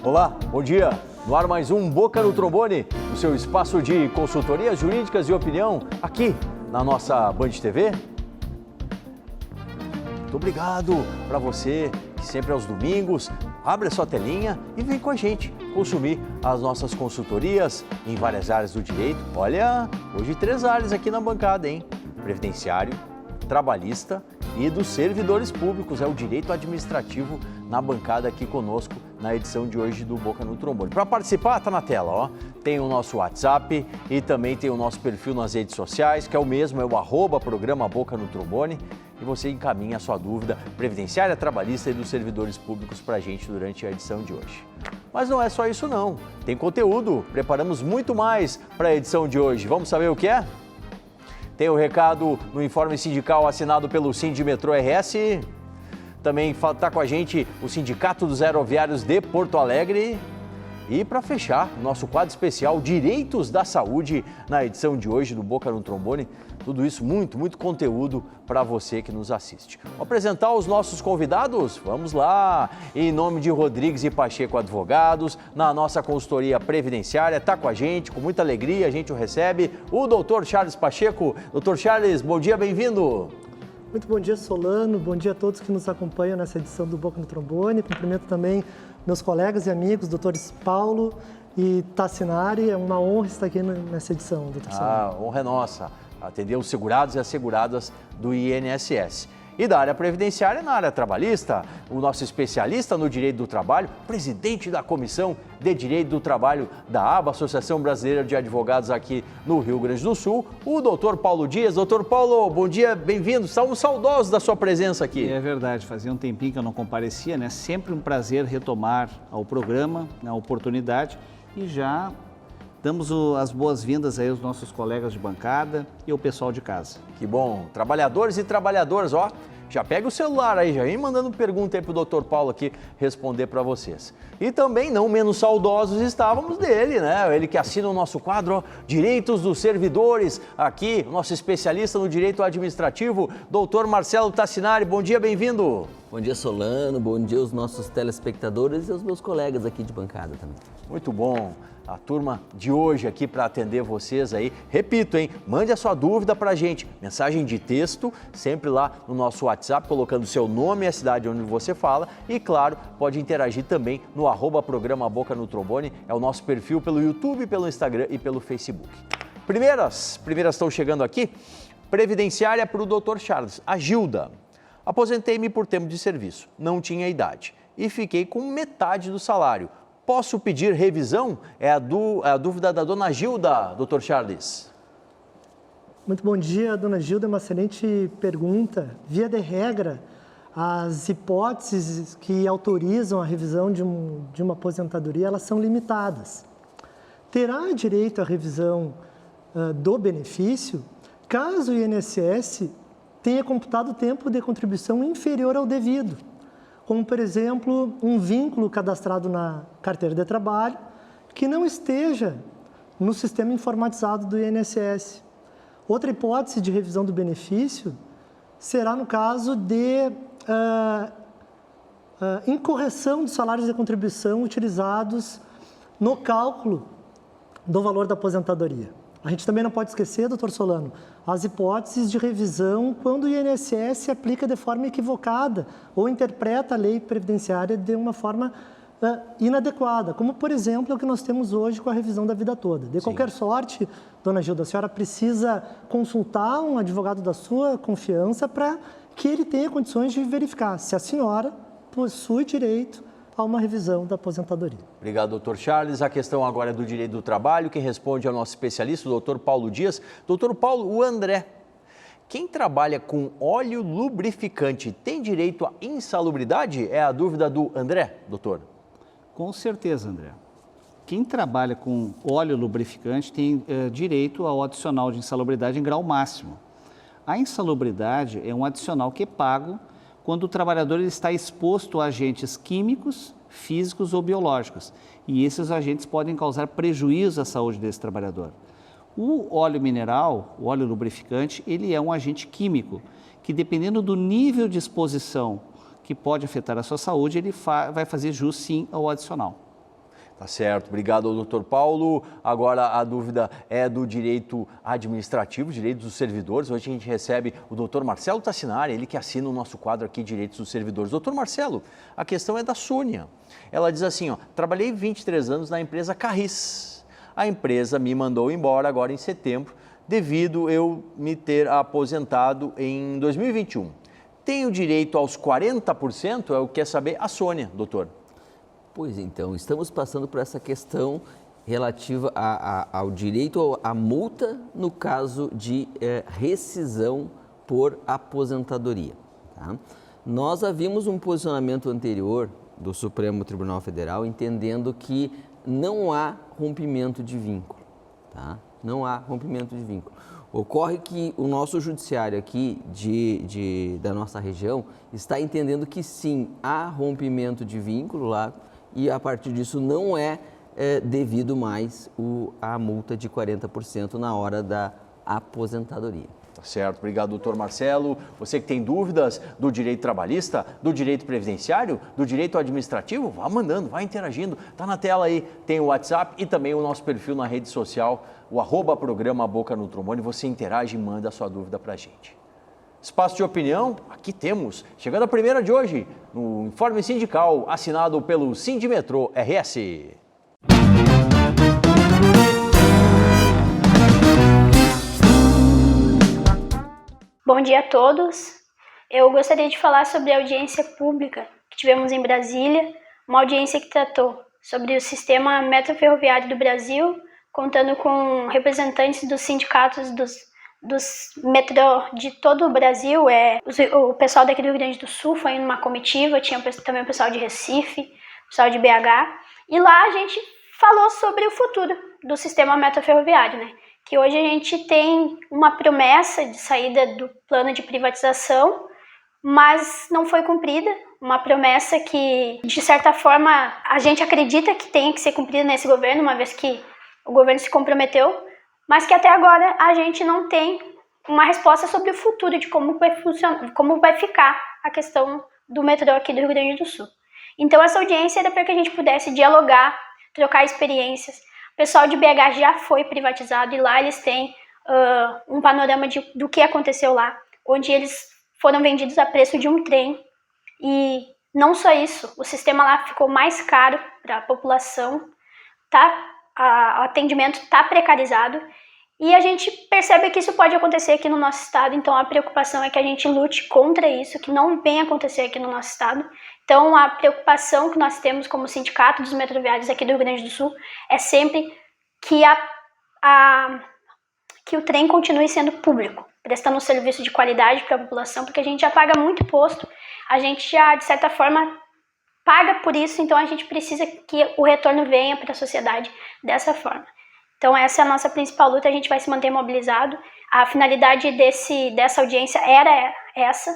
Olá, bom dia. No ar mais um Boca no Trombone, o seu espaço de consultorias jurídicas e opinião aqui na nossa Band TV. Muito obrigado para você que sempre aos domingos abre a sua telinha e vem com a gente consumir as nossas consultorias em várias áreas do direito. Olha, hoje 3 áreas aqui na bancada, hein? Previdenciário, trabalhista e dos servidores públicos, é o direito administrativo na bancada aqui conosco na edição de hoje do Boca no Trombone. Para participar, tá na tela, ó. Tem o nosso WhatsApp e também tem o nosso perfil nas redes sociais, que é o mesmo, é o @programa Boca no Trombone. E você encaminha a sua dúvida previdenciária, trabalhista e dos servidores públicos para a gente durante a edição de hoje. Mas não é só isso não, tem conteúdo, preparamos muito mais para a edição de hoje. Vamos saber o que é? Tem o recado no informe sindical assinado pelo Sindimetrô RS. Também está com a gente o Sindicato dos Aeroviários de Porto Alegre. E para fechar, nosso quadro especial Direitos da Saúde na edição de hoje do Boca no Trombone. Tudo isso, muito conteúdo para você que nos assiste. Vou apresentar os nossos convidados? Vamos lá! Em nome de Rodrigues e Pacheco Advogados, na nossa consultoria previdenciária, está com a gente, com muita alegria, a gente o recebe, o doutor Charles Pacheco. Doutor Charles, bom dia, bem-vindo! Muito bom dia, Solano. Bom dia a todos que nos acompanham nessa edição do Boca no Trombone. Cumprimento também meus colegas e amigos, doutores Paulo e Tassinari. É uma honra estar aqui nessa edição, doutor Solano. A honra é nossa, atender os segurados e as seguradas do INSS. E da área previdenciária, na área trabalhista, o nosso especialista no direito do trabalho, presidente da Comissão de Direito do Trabalho da ABA, Associação Brasileira de Advogados aqui no Rio Grande do Sul, o doutor Paulo Dias. Doutor Paulo, bom dia, bem-vindo. Estamos saudosos da sua presença aqui. É verdade, fazia um tempinho que eu não comparecia, né? Sempre um prazer retomar ao programa, a oportunidade, e já damos as boas-vindas aí aos nossos colegas de bancada e ao pessoal de casa. Que bom. Trabalhadores e trabalhadoras, ó, já pega o celular aí, já vem mandando pergunta aí pro doutor Paulo aqui responder para vocês. E também, não menos saudosos estávamos dele, né? Ele que assina o nosso quadro, ó, Direitos dos Servidores, aqui, o nosso especialista no direito administrativo, doutor Marcelo Tassinari. Bom dia, bem-vindo. Bom dia, Solano, bom dia aos nossos telespectadores e aos meus colegas aqui de bancada também. Muito bom. A turma de hoje aqui para atender vocês aí. Repito, hein? Mande a sua dúvida para a gente. Mensagem de texto, sempre lá no nosso WhatsApp, colocando o seu nome e a cidade onde você fala. E, claro, pode interagir também no @programa Boca no Trombone. É o nosso perfil pelo YouTube, pelo Instagram e pelo Facebook. Primeiras estão chegando aqui. Previdenciária para o Dr. Charles. A Gilda. Aposentei-me por tempo de serviço. Não tinha idade. E fiquei com metade do salário. Posso pedir revisão? É a dúvida da dona Gilda, doutor Charles. Muito bom dia, dona Gilda. É uma excelente pergunta. Via de regra, as hipóteses que autorizam a revisão de uma aposentadoria, elas são limitadas. Terá direito à revisão do benefício caso o INSS tenha computado o tempo de contribuição inferior ao devido, como, por exemplo, um vínculo cadastrado na carteira de trabalho que não esteja no sistema informatizado do INSS. Outra hipótese de revisão do benefício será no caso de incorreção dos salários de contribuição utilizados no cálculo do valor da aposentadoria. A gente também não pode esquecer, doutor Solano, as hipóteses de revisão quando o INSS aplica de forma equivocada ou interpreta a lei previdenciária de uma forma inadequada, como, por exemplo, o que nós temos hoje com a revisão da vida toda. De qualquer sorte, dona Gilda, a senhora precisa consultar um advogado da sua confiança para que ele tenha condições de verificar se a senhora possui direito a uma revisão da aposentadoria. Obrigado, doutor Charles. A questão agora é do direito do trabalho. Quem responde é o nosso especialista, o doutor Paulo Dias. Doutor Paulo, o André. Quem trabalha com óleo lubrificante tem direito à insalubridade? É a dúvida do André, doutor? Com certeza, André. Quem trabalha com óleo lubrificante tem direito ao adicional de insalubridade em grau máximo. A insalubridade é um adicional que é pago quando o trabalhador está exposto a agentes químicos, físicos ou biológicos. E esses agentes podem causar prejuízo à saúde desse trabalhador. O óleo mineral, o óleo lubrificante, ele é um agente químico que, dependendo do nível de exposição que pode afetar a sua saúde, ele vai fazer jus sim ao adicional. Tá certo, obrigado ao doutor Paulo. Agora a dúvida é do direito administrativo, direitos dos servidores. Hoje a gente recebe o doutor Marcelo Tassinari, ele que assina o nosso quadro aqui, Direitos dos Servidores. Doutor Marcelo, a questão é da Sônia. Ela diz assim, ó, trabalhei 23 anos na empresa Carris. A empresa me mandou embora agora em setembro, devido eu me ter aposentado em 2021. Tenho direito aos 40%? É o que quer saber a Sônia, doutor. Pois então, estamos passando por essa questão relativa ao direito à multa no caso de rescisão por aposentadoria. Tá? Nós havíamos um posicionamento anterior do Supremo Tribunal Federal entendendo que não há rompimento de vínculo. Tá? Não há rompimento de vínculo. Ocorre que o nosso judiciário aqui da nossa região está entendendo que sim, há rompimento de vínculo lá, e a partir disso não é devido mais a multa de 40% na hora da aposentadoria. Tá certo, obrigado, doutor Marcelo. Você que tem dúvidas do direito trabalhista, do direito previdenciário, do direito administrativo, vá mandando, vá interagindo. Tá na tela aí, tem o WhatsApp e também o nosso perfil na rede social, o @programa Boca no Trombone. Você interage e manda a sua dúvida pra gente. Espaço de opinião, aqui temos. Chegando a primeira de hoje, no Informe Sindical, assinado pelo Sindimetrô RS. Bom dia a todos. Eu gostaria de falar sobre a audiência pública que tivemos em Brasília, uma audiência que tratou sobre o sistema metroferroviário do Brasil, contando com representantes dos sindicatos dos metrô de todo o Brasil. O pessoal daqui do Rio Grande do Sul foi em uma comitiva, tinha também o pessoal de Recife, o pessoal de BH, e lá a gente falou sobre o futuro do sistema metroferroviário, né? Que hoje a gente tem uma promessa de saída do plano de privatização, mas não foi cumprida, uma promessa que, de certa forma, a gente acredita que tem que ser cumprida nesse governo, uma vez que o governo se comprometeu, mas que até agora a gente não tem uma resposta sobre o futuro de como vai funcionar, como vai ficar a questão do metrô aqui do Rio Grande do Sul. Então essa audiência era para que a gente pudesse dialogar, trocar experiências. O pessoal de BH já foi privatizado e lá eles têm um panorama do que aconteceu lá, onde eles foram vendidos a preço de um trem. E não só isso, o sistema lá ficou mais caro para a população, o atendimento está precarizado e a gente percebe que isso pode acontecer aqui no nosso estado, então a preocupação é que a gente lute contra isso, que não venha acontecer aqui no nosso estado. Então a preocupação que nós temos como sindicato dos metroviários aqui do Rio Grande do Sul é sempre que, que o trem continue sendo público, prestando um serviço de qualidade para a população, porque a gente já paga muito imposto, a gente já, de certa forma, paga por isso, então a gente precisa que o retorno venha para a sociedade dessa forma. Então essa é a nossa principal luta, a gente vai se manter mobilizado. A finalidade dessa audiência era essa,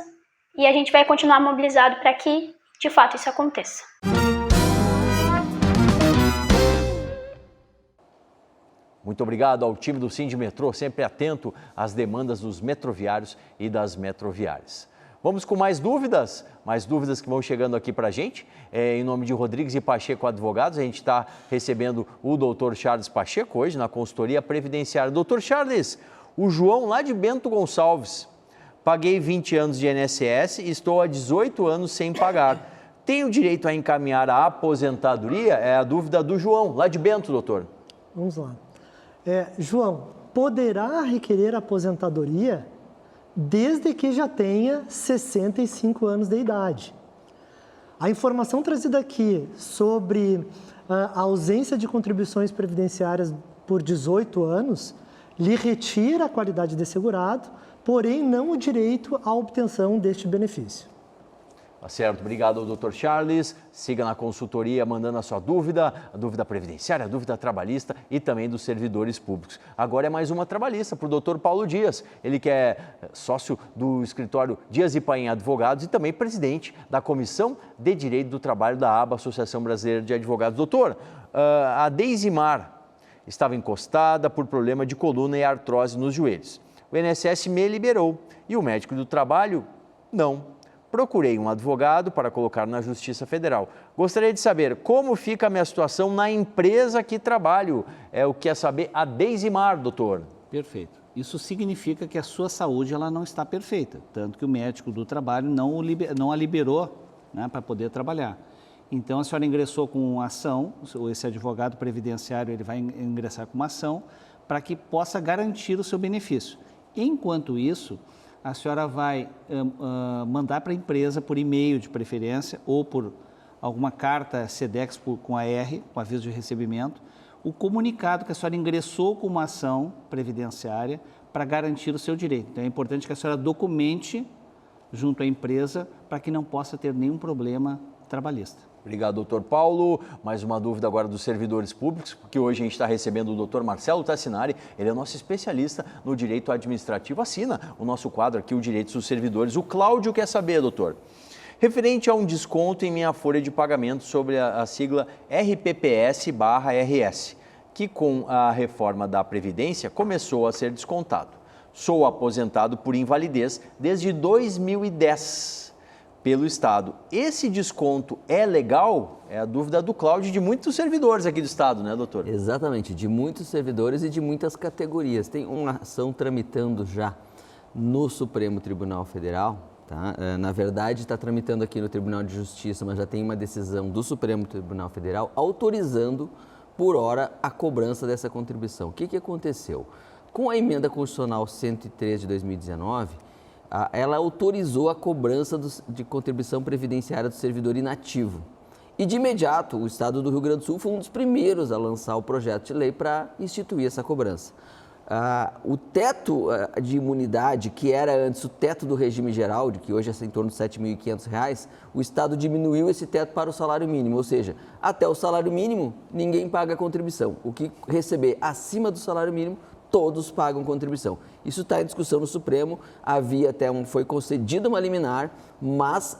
e a gente vai continuar mobilizado para que, de fato, isso aconteça. Muito obrigado ao time do Sindimetrô, sempre atento às demandas dos metroviários e das metroviárias. Vamos com mais dúvidas que vão chegando aqui para a gente. Em nome de Rodrigues e Pacheco Advogados, a gente está recebendo o doutor Charles Pacheco hoje na consultoria previdenciária. Doutor Charles, o João lá de Bento Gonçalves, paguei 20 anos de INSS e estou há 18 anos sem pagar. Tenho direito a encaminhar a aposentadoria? É a dúvida do João, lá de Bento, doutor. Vamos lá. João, poderá requerer aposentadoria desde que já tenha 65 anos de idade. A informação trazida aqui sobre a ausência de contribuições previdenciárias por 18 anos lhe retira a qualidade de segurado, porém não o direito à obtenção deste benefício. Tá certo, obrigado ao Dr. Charles. Siga na consultoria mandando a sua dúvida, a dúvida previdenciária, a dúvida trabalhista e também dos servidores públicos. Agora é mais uma trabalhista para o Dr. Paulo Dias. Ele que é sócio do escritório Dias e Paim Advogados e também presidente da Comissão de Direito do Trabalho da ABA, Associação Brasileira de Advogados. Doutor, a Deisimar estava encostada por problema de coluna e artrose nos joelhos. O INSS me liberou e o médico do trabalho não. procurei um advogado para colocar na Justiça Federal. Gostaria de saber como fica a minha situação na empresa que trabalho. É o que quer saber a Deisimar, doutor. Perfeito. Isso significa que a sua saúde ela não está perfeita, tanto que o médico do trabalho não a liberou, né, para poder trabalhar. Então, a senhora ingressou com uma ação, esse advogado previdenciário ele vai ingressar com uma ação para que possa garantir o seu benefício. Enquanto isso, a senhora vai mandar para a empresa por e-mail de preferência ou por alguma carta SEDEX com AR, com aviso de recebimento, o comunicado que a senhora ingressou com uma ação previdenciária para garantir o seu direito. Então, é importante que a senhora documente junto à empresa para que não possa ter nenhum problema trabalhista. Obrigado, doutor Paulo. Mais uma dúvida agora dos servidores públicos, porque hoje a gente está recebendo o doutor Marcelo Tassinari, ele é nosso especialista no direito administrativo. Assina o nosso quadro aqui, o Direitos dos Servidores. O Cláudio quer saber, doutor, referente a um desconto em minha folha de pagamento sobre a sigla RPPS/RS, que com a reforma da Previdência começou a ser descontado. Sou aposentado por invalidez desde 2010. Pelo Estado. Esse desconto é legal? É a dúvida do Cláudio e de muitos servidores aqui do Estado, né, doutor? Exatamente, de muitos servidores e de muitas categorias. Tem uma ação tramitando já no Supremo Tribunal Federal, tá? Na verdade, está tramitando aqui no Tribunal de Justiça, mas já tem uma decisão do Supremo Tribunal Federal autorizando por hora a cobrança dessa contribuição. O que aconteceu? Com a emenda constitucional 103 de 2019, ela autorizou a cobrança de contribuição previdenciária do servidor inativo. E de imediato, o Estado do Rio Grande do Sul foi um dos primeiros a lançar o projeto de lei para instituir essa cobrança. O teto de imunidade, que era antes o teto do regime geral, de que hoje é em torno de R$ 7.500, o Estado diminuiu esse teto para o salário mínimo, ou seja, até o salário mínimo ninguém paga contribuição. O que receber acima do salário mínimo, todos pagam contribuição. Isso está em discussão no Supremo, foi concedida uma liminar, mas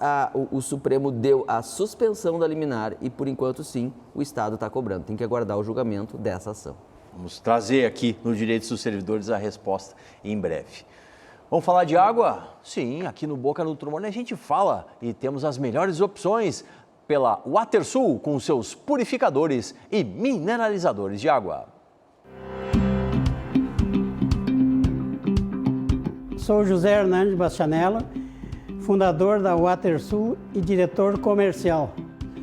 o Supremo deu a suspensão da liminar e, por enquanto, sim, o Estado está cobrando. Tem que aguardar o julgamento dessa ação. Vamos trazer aqui no Direitos dos Servidores a resposta em breve. Vamos falar de água? Sim, aqui no Boca do Trombone a gente fala e temos as melhores opções pela WaterSul com seus purificadores e mineralizadores de água. Sou José Hernandes Bastianello, fundador da WaterSul e diretor comercial.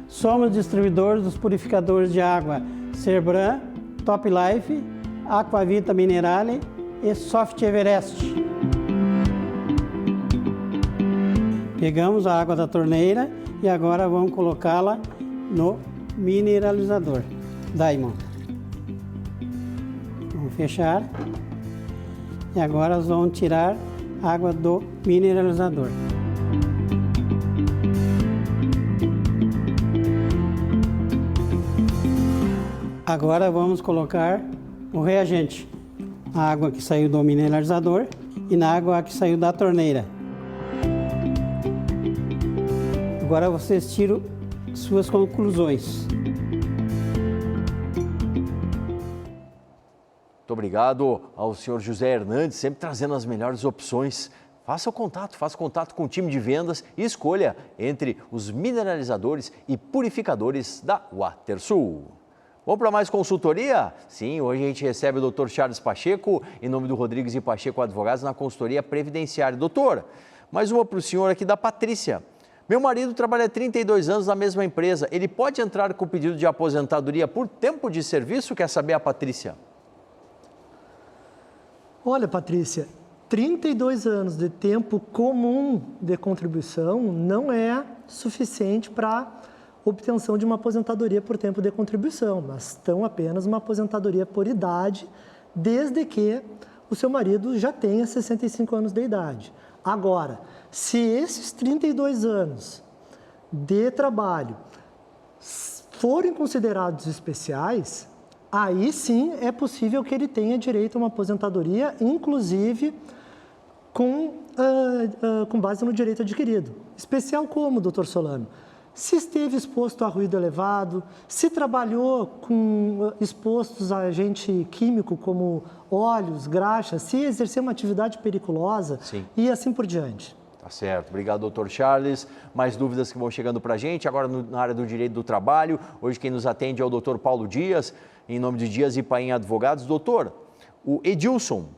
Somos distribuidores dos purificadores de água Cerbran, Top Life, Aquavita Minerale e Soft Everest. Pegamos a água da torneira e agora vamos colocá-la no mineralizador Diamond. Vamos fechar e agora nós vamos tirar a água do mineralizador. Agora vamos colocar o reagente, a água que saiu do mineralizador e na água que saiu da torneira. Agora vocês tiram suas conclusões. Muito obrigado ao senhor José Hernandes, sempre trazendo as melhores opções. Faça contato com o time de vendas e escolha entre os mineralizadores e purificadores da WaterSul. Vamos para mais consultoria? Sim, hoje a gente recebe o Dr. Charles Pacheco, em nome do Rodrigues e Pacheco Advogados, na consultoria previdenciária. Doutor, mais uma para o senhor aqui da Patrícia. Meu marido trabalha há 32 anos na mesma empresa. Ele pode entrar com pedido de aposentadoria por tempo de serviço? Quer saber a Patrícia? Olha, Patrícia, 32 anos de tempo comum de contribuição não é suficiente para obtenção de uma aposentadoria por tempo de contribuição, mas tão apenas uma aposentadoria por idade, desde que o seu marido já tenha 65 anos de idade. Agora, se esses 32 anos de trabalho forem considerados especiais, aí sim é possível que ele tenha direito a uma aposentadoria, inclusive com base no direito adquirido. Especial como, doutor Solano? Se esteve exposto a ruído elevado, se trabalhou com expostos a agente químico como óleos, graxas, se exerceu uma atividade periculosa. Sim. E assim por diante. Tá certo. Obrigado, doutor Charles. Mais dúvidas que vão chegando para a gente. Agora na área do direito do trabalho. Hoje quem nos atende é o doutor Paulo Dias, em nome de Dias e Paim Advogados. Doutor, o Edilson,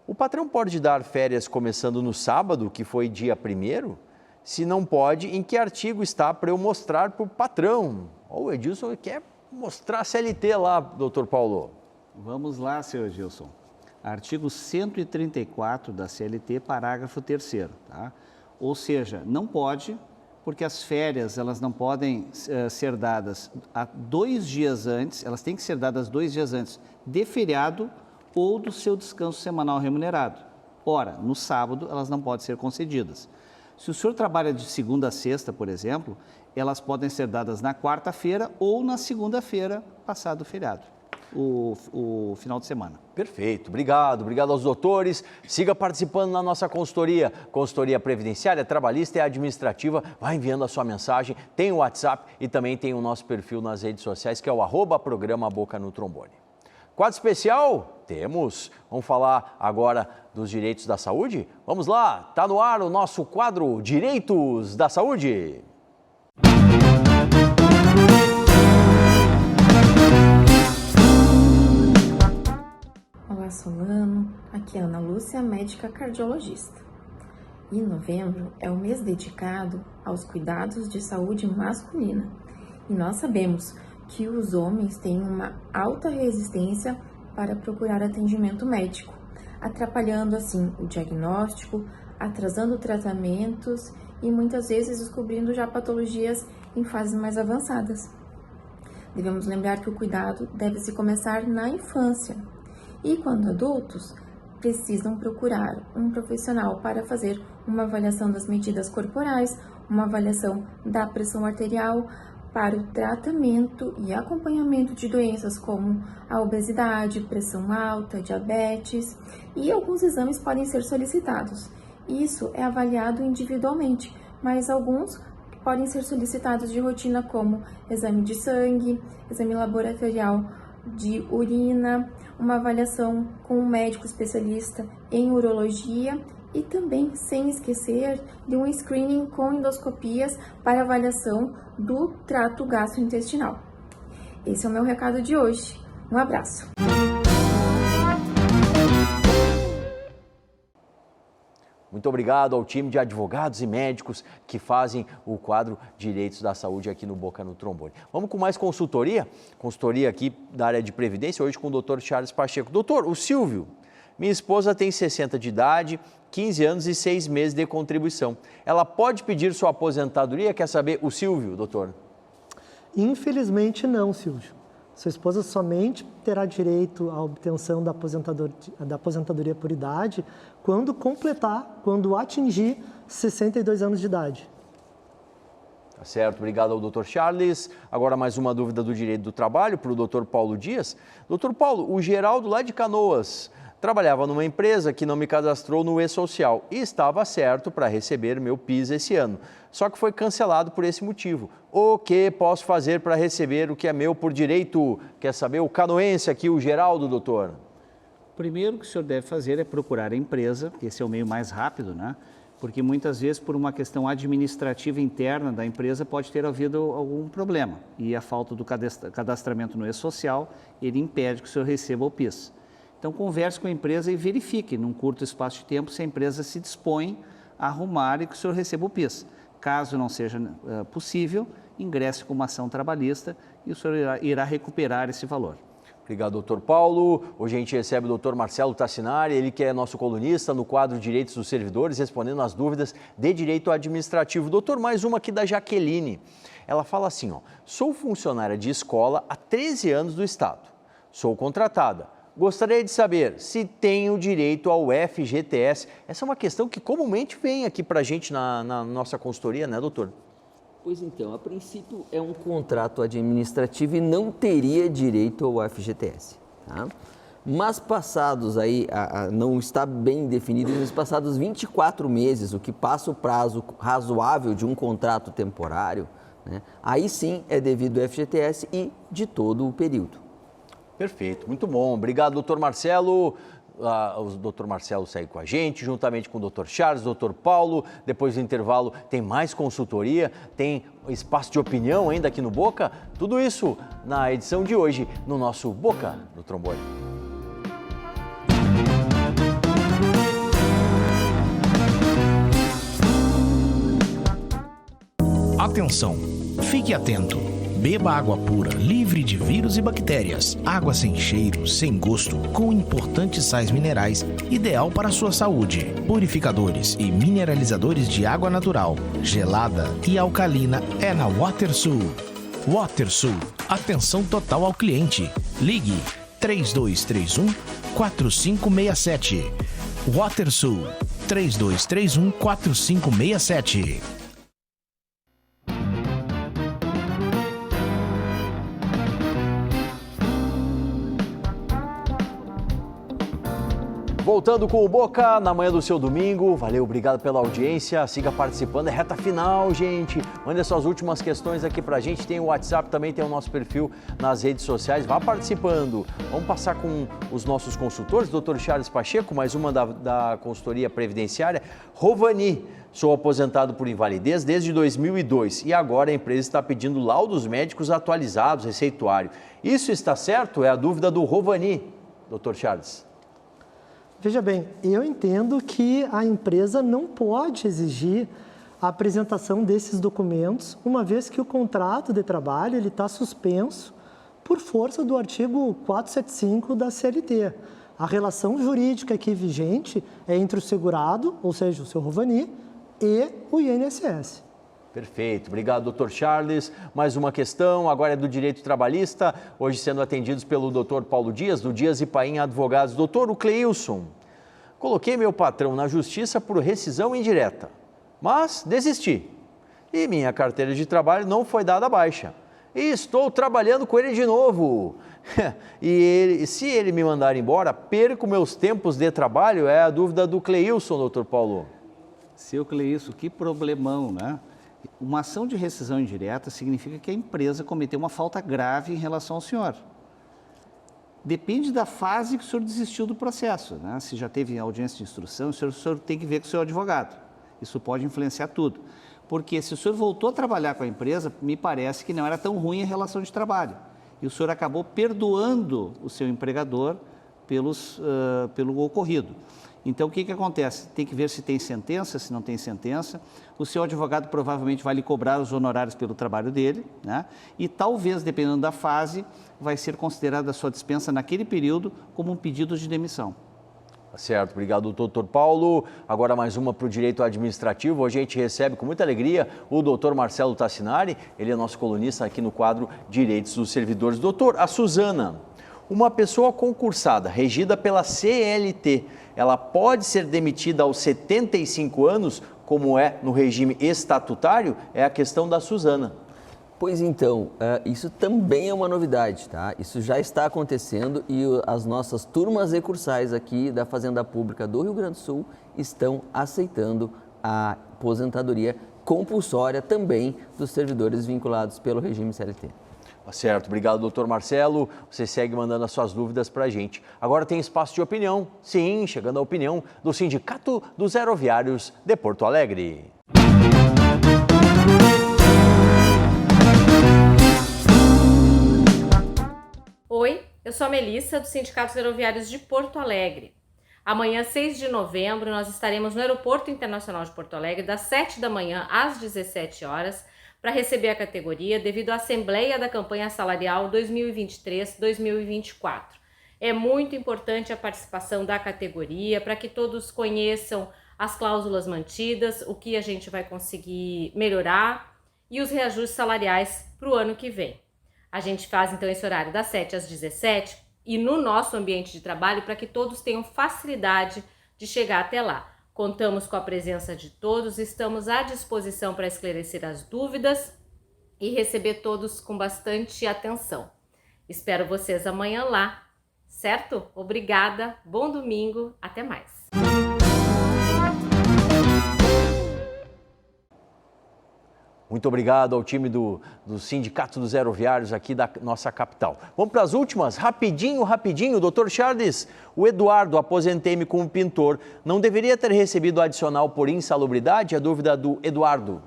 o patrão pode dar férias começando no sábado, que foi dia 1º? Se não pode, em que artigo está para eu mostrar para o patrão? O Edilson quer mostrar a CLT lá, doutor Paulo. Vamos lá, senhor Edilson. Artigo 134 da CLT, parágrafo 3º, tá? Ou seja, não pode, porque as férias elas não podem ser dadas 2 dias antes, elas têm que ser dadas 2 dias antes de feriado ou do seu descanso semanal remunerado. Ora, no sábado elas não podem ser concedidas. Se o senhor trabalha de segunda a sexta, por exemplo, elas podem ser dadas na quarta-feira ou na segunda-feira, passado o feriado, o final de semana. Perfeito, obrigado aos doutores. Siga participando na nossa consultoria previdenciária, trabalhista e administrativa. Vai enviando a sua mensagem, tem o WhatsApp e também tem o nosso perfil nas redes sociais, que é o @programa Boca no Trombone. Quadro especial? Temos. Vamos falar agora dos direitos da saúde? Vamos lá, está no ar o nosso quadro Direitos da Saúde. Olá, Solano. Aqui é Ana Lúcia, médica cardiologista. E novembro é o mês dedicado aos cuidados de saúde masculina. E nós sabemos que os homens têm uma alta resistência para procurar atendimento médico, atrapalhando assim o diagnóstico, atrasando tratamentos e muitas vezes descobrindo já patologias em fases mais avançadas. Devemos lembrar que o cuidado deve-se começar na infância e, quando adultos, precisam procurar um profissional para fazer uma avaliação das medidas corporais, uma avaliação da pressão arterial, para o tratamento e acompanhamento de doenças como a obesidade, pressão alta, diabetes, e alguns exames podem ser solicitados. Isso é avaliado individualmente, mas alguns podem ser solicitados de rotina, como exame de sangue, exame laboratorial de urina, uma avaliação com um médico especialista em urologia e também, sem esquecer, de um screening com endoscopias para avaliação do trato gastrointestinal. Esse é o meu recado de hoje. Um abraço! Muito obrigado ao time de advogados e médicos que fazem o quadro Direitos da Saúde aqui no Boca no Trombone. Vamos com mais consultoria? Consultoria aqui da área de Previdência, hoje com o doutor Charles Pacheco. Doutor, o Silvio, minha esposa tem 60 de idade, 15 anos e 6 meses de contribuição. Ela pode pedir sua aposentadoria? Quer saber o Silvio, doutor? Infelizmente não, Silvio. Sua esposa somente terá direito à obtenção da aposentadoria por idade quando atingir 62 anos de idade. Tá certo, obrigado ao doutor Charles. Agora mais uma dúvida do direito do trabalho para o doutor Paulo Dias. Doutor Paulo, o Geraldo lá de Canoas trabalhava numa empresa que não me cadastrou no E-Social e estava certo para receber meu PIS esse ano. Só que foi cancelado por esse motivo. O que posso fazer para receber o que é meu por direito? Quer saber o canoense aqui, o Geraldo, doutor? Primeiro que o senhor deve fazer é procurar a empresa, que esse é o meio mais rápido, né? Porque muitas vezes, por uma questão administrativa interna da empresa, pode ter havido algum problema. E a falta do cadastramento no E-Social, ele impede que o senhor receba o PIS. Então, converse com a empresa e verifique, num curto espaço de tempo, se a empresa se dispõe a arrumar e que o senhor receba o PIS. Caso não seja possível, ingresse com uma ação trabalhista e o senhor irá recuperar esse valor. Obrigado, doutor Paulo. Hoje a gente recebe o doutor Marcelo Tassinari, ele que é nosso colunista no quadro Direitos dos Servidores, respondendo as dúvidas de direito administrativo. Doutor, mais uma aqui da Jaqueline. Ela fala assim, sou funcionária de escola há 13 anos do Estado. Sou contratada. Gostaria de saber se tenho direito ao FGTS. Essa é uma questão que comumente vem aqui para a gente na nossa consultoria, né, doutor? Pois então, a princípio é um contrato administrativo e não teria direito ao FGTS. Tá? Mas passados aí, não está bem definido, mas passados 24 meses, o que passa o prazo razoável de um contrato temporário, né, aí sim é devido ao FGTS e de todo o período. Perfeito, muito bom. Obrigado, doutor Marcelo. O Dr. Marcelo segue com a gente, juntamente com o Dr. Charles, o Dr. Paulo. Depois do intervalo tem mais consultoria, tem espaço de opinião ainda aqui no Boca. Tudo isso na edição de hoje, no nosso Boca do Trombone. Atenção! Fique atento! Beba água pura, livre de vírus e bactérias. Água sem cheiro, sem gosto, com importantes sais minerais, ideal para a sua saúde. Purificadores e mineralizadores de água natural, gelada e alcalina é na WaterSul. WaterSul, atenção total ao cliente. Ligue 3231-4567. WaterSul, 3231-4567. Voltando com o Boca na manhã do seu domingo. Valeu, obrigado pela audiência. Siga participando, é reta final, gente. Mande suas últimas questões aqui pra gente. Tem o WhatsApp, também tem o nosso perfil nas redes sociais. Vá participando. Vamos passar com os nossos consultores. Dr. Charles Pacheco, mais uma da consultoria previdenciária. Rovani, sou aposentado por invalidez desde 2002 e agora a empresa está pedindo laudos médicos atualizados, receituário. Isso está certo? É a dúvida do Rovani, Dr. Charles. Veja bem, eu entendo que a empresa não pode exigir a apresentação desses documentos, uma vez que o contrato de trabalho está suspenso por força do artigo 475 da CLT. A relação jurídica aqui vigente é entre o segurado, ou seja, o seu Rovani, e o INSS. Perfeito, obrigado, Dr. Charles. Mais uma questão, agora é do direito trabalhista, hoje sendo atendidos pelo Dr. Paulo Dias, do Dias e Paim Advogados. Doutor, o Cleilson, coloquei meu patrão na justiça por rescisão indireta, mas desisti. E minha carteira de trabalho não foi dada baixa. E estou trabalhando com ele de novo. Se ele me mandar embora, perco meus tempos de trabalho? É a dúvida do Cleilson, doutor Paulo. Seu Cleilson, que problemão, né? Uma ação de rescisão indireta significa que a empresa cometeu uma falta grave em relação ao senhor. Depende da fase que o senhor desistiu do processo, né? Se já teve audiência de instrução, o senhor tem que ver com o seu advogado. Isso pode influenciar tudo. Porque se o senhor voltou a trabalhar com a empresa, me parece que não era tão ruim a relação de trabalho. E o senhor acabou perdoando o seu empregador pelo ocorrido. Então, o que acontece? Tem que ver se tem sentença, se não tem sentença. O seu advogado provavelmente vai lhe cobrar os honorários pelo trabalho dele, né? E talvez, dependendo da fase, vai ser considerada a sua dispensa naquele período como um pedido de demissão. Certo, obrigado, doutor Paulo. Agora mais uma para o direito administrativo. Hoje a gente recebe com muita alegria o doutor Marcelo Tassinari. Ele é nosso colunista aqui no quadro Direitos dos Servidores. Doutor, a Suzana, uma pessoa concursada, regida pela CLT, ela pode ser demitida aos 75 anos, como é no regime estatutário? É a questão da Suzana. Pois então, isso também é uma novidade, tá? Isso já está acontecendo e as nossas turmas recursais aqui da Fazenda Pública do Rio Grande do Sul estão aceitando a aposentadoria compulsória também dos servidores vinculados pelo regime CLT. Certo, obrigado, doutor Marcelo. Você segue mandando as suas dúvidas para a gente. Agora tem espaço de opinião. Sim, chegando a opinião do Sindicato dos Aeroviários de Porto Alegre. Oi, eu sou a Melissa, do Sindicato dos Aeroviários de Porto Alegre. Amanhã, 6 de novembro, nós estaremos no Aeroporto Internacional de Porto Alegre, das 7 da manhã às 17 horas, para receber a categoria devido à Assembleia da Campanha Salarial 2023-2024. É muito importante a participação da categoria para que todos conheçam as cláusulas mantidas, o que a gente vai conseguir melhorar e os reajustes salariais para o ano que vem. A gente faz então esse horário das 7 às 17 e no nosso ambiente de trabalho para que todos tenham facilidade de chegar até lá. Contamos com a presença de todos, estamos à disposição para esclarecer as dúvidas e receber todos com bastante atenção. Espero vocês amanhã lá, certo? Obrigada, bom domingo, até mais. Muito obrigado ao time do Sindicato dos Aeroviários aqui da nossa capital. Vamos para as últimas? Rapidinho. Doutor Charles, o Eduardo, aposentei-me como pintor, não deveria ter recebido adicional por insalubridade? A dúvida do Eduardo.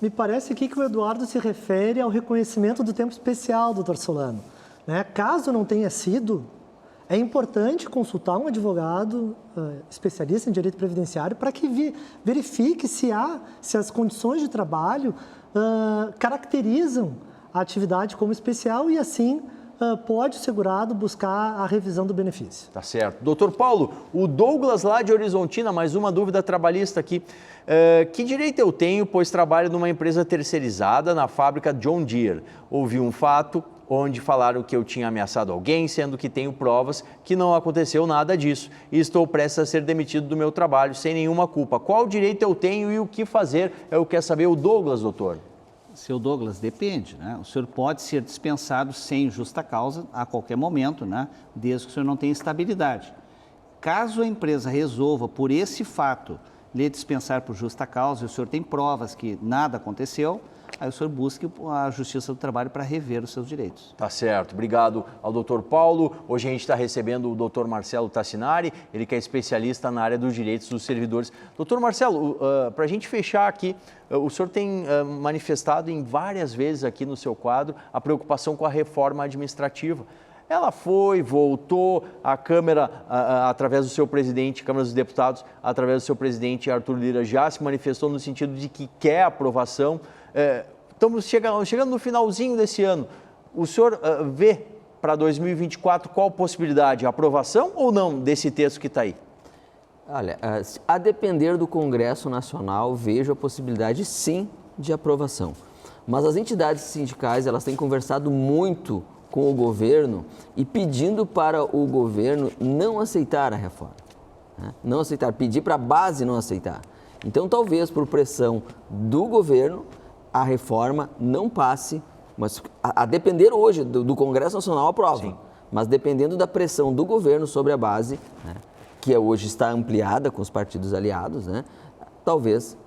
Me parece aqui que o Eduardo se refere ao reconhecimento do tempo especial, doutor Solano. Caso não tenha sido, é importante consultar um advogado especialista em direito previdenciário para que verifique se as condições de trabalho caracterizam a atividade como especial e assim pode o segurado buscar a revisão do benefício. Tá certo. Doutor Paulo, o Douglas lá de Horizontina, mais uma dúvida trabalhista aqui. Que direito eu tenho, pois trabalho numa empresa terceirizada na fábrica John Deere? Ouvi um fato onde falaram que eu tinha ameaçado alguém, sendo que tenho provas que não aconteceu nada disso e estou prestes a ser demitido do meu trabalho sem nenhuma culpa. Qual direito eu tenho e o que fazer? Eu quero saber o Douglas, doutor. Seu Douglas, depende, né? O senhor pode ser dispensado sem justa causa a qualquer momento, né? Desde que o senhor não tenha estabilidade. Caso a empresa resolva, por esse fato, lhe dispensar por justa causa e o senhor tem provas que nada aconteceu, aí o senhor busque a Justiça do Trabalho para rever os seus direitos. Tá certo. Obrigado ao doutor Paulo. Hoje a gente está recebendo o doutor Marcelo Tassinari, ele que é especialista na área dos direitos dos servidores. Doutor Marcelo, para a gente fechar aqui, o senhor tem manifestado em várias vezes aqui no seu quadro a preocupação com a reforma administrativa. Ela foi, voltou, a Câmara, através do seu presidente, Câmara dos Deputados, através do seu presidente Arthur Lira, já se manifestou no sentido de que quer aprovação. Estamos chegando no finalzinho desse ano. O senhor vê para 2024 qual possibilidade? Aprovação ou não desse texto que está aí? Olha, a depender do Congresso Nacional, vejo a possibilidade sim de aprovação. Mas as entidades sindicais, elas têm conversado muito com o governo e pedindo para o governo não aceitar a reforma. Não aceitar, pedir para a base não aceitar. Então, talvez por pressão do governo, a reforma não passe, mas a depender hoje do Congresso Nacional aprova. Sim. Mas dependendo da pressão do governo sobre a base, que hoje está ampliada com os partidos aliados, talvez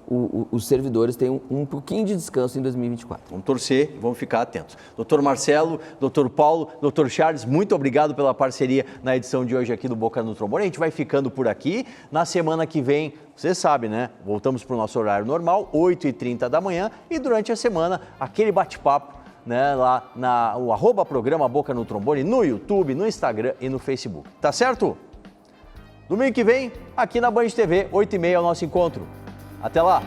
os servidores tenham um pouquinho de descanso em 2024. Vamos torcer e vamos ficar atentos. Doutor Marcelo, doutor Paulo, doutor Charles, muito obrigado pela parceria na edição de hoje aqui do Boca no Trombone. A gente vai ficando por aqui. Na semana que vem, você sabe, né? Voltamos para o nosso horário normal, 8h30 da manhã. E durante a semana, aquele bate-papo, né? Lá o @programa Boca no Trombone, no YouTube, no Instagram e no Facebook. Tá certo? Domingo que vem, aqui na Band TV, 8h30 é o nosso encontro. Até lá!